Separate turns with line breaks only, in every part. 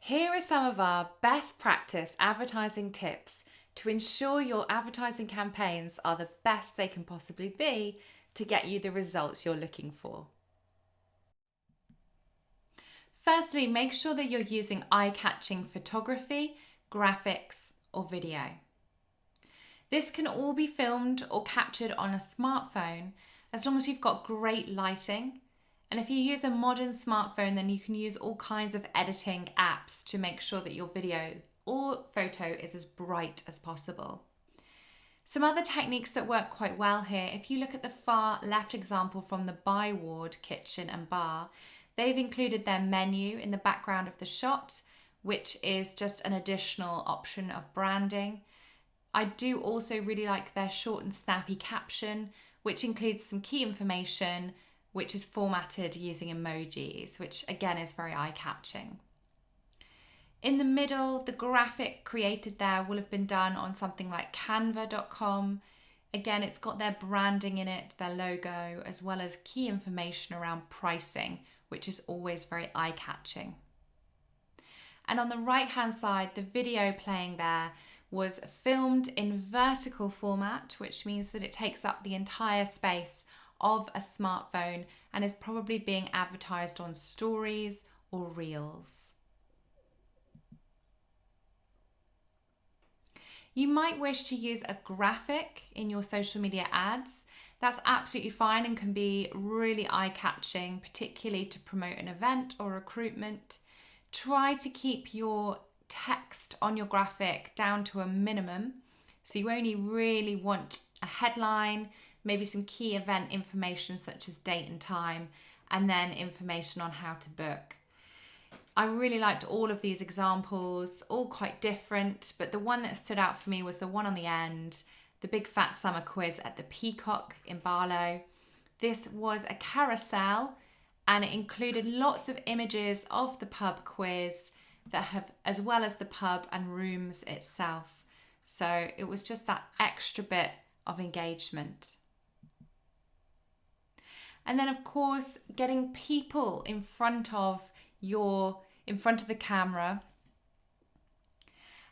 Here are some of our best practice advertising tips to ensure your advertising campaigns are the best they can possibly be to get you the results you're looking for. Firstly, make sure that you're using eye-catching photography, graphics, or video. This can all be filmed or captured on a smartphone as long as you've got great lighting. And if you use a modern smartphone, then you can use all kinds of editing apps to make sure that your video or photo is as bright as possible. Some other techniques that work quite well here, if you look at the far left example from the Byward kitchen and bar, they've included their menu in the background of the shot, which is just an additional option of branding. I do also really like their short and snappy caption, which includes some key information, which is formatted using emojis, which again is very eye-catching. In the middle, the graphic created there will have been done on something like canva.com. Again, it's got their branding in it, their logo, as well as key information around pricing, which is always very eye-catching. And on the right-hand side, the video playing there was filmed in vertical format, which means that it takes up the entire space of a smartphone and is probably being advertised on stories or reels. You might wish to use a graphic in your social media ads. That's absolutely fine and can be really eye-catching, particularly to promote an event or recruitment. Try to keep your text on your graphic down to a minimum. So you only really want a headline, maybe some key event information such as date and time, and then information on how to book. I really liked all of these examples, all quite different, but the one that stood out for me was the one on the end, the Big Fat Summer Quiz at the Peacock in Barlow. This was a carousel and it included lots of images of the pub quiz that have, as well as the pub and rooms itself. So it was just that extra bit of engagement. And then of course, getting people in front of the camera.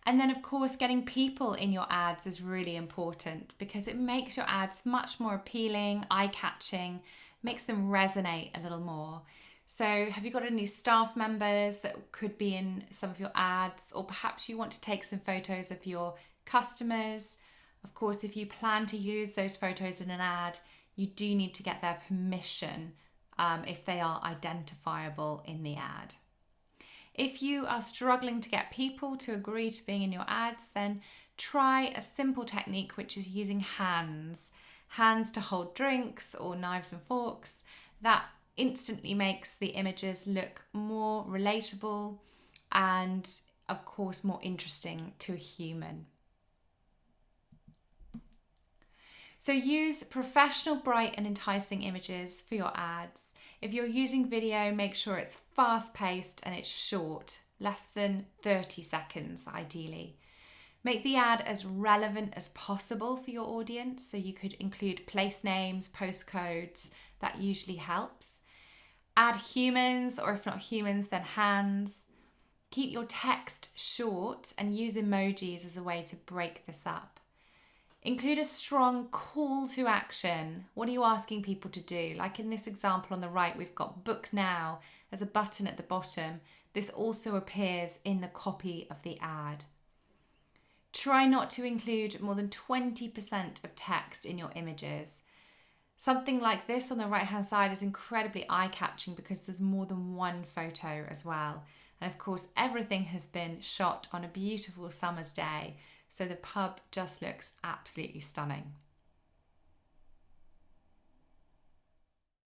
And then of course, getting people in your ads is really important because it makes your ads much more appealing, eye-catching, makes them resonate a little more. So have you got any staff members that could be in some of your ads, or perhaps you want to take some photos of your customers? Of course, if you plan to use those photos in an ad, you do need to get their permission if they are identifiable in the ad. If you are struggling to get people to agree to being in your ads, then try a simple technique, which is using hands to hold drinks or knives and forks. That instantly makes the images look more relatable and, of course, more interesting to a human. So use professional, bright and enticing images for your ads. If you're using video, make sure it's fast-paced and it's short, less than 30 seconds ideally. Make the ad as relevant as possible for your audience, so you could include place names, postcodes, that usually helps. Add humans, or if not humans, then hands. Keep your text short and use emojis as a way to break this up. Include a strong call to action. What are you asking people to do? Like in this example on the right, we've got book now as a button at the bottom. This also appears in the copy of the ad. Try not to include more than 20% of text in your images. Something like this on the right-hand side is incredibly eye-catching because there's more than one photo as well. And of course, everything has been shot on a beautiful summer's day, so the pub just looks absolutely stunning.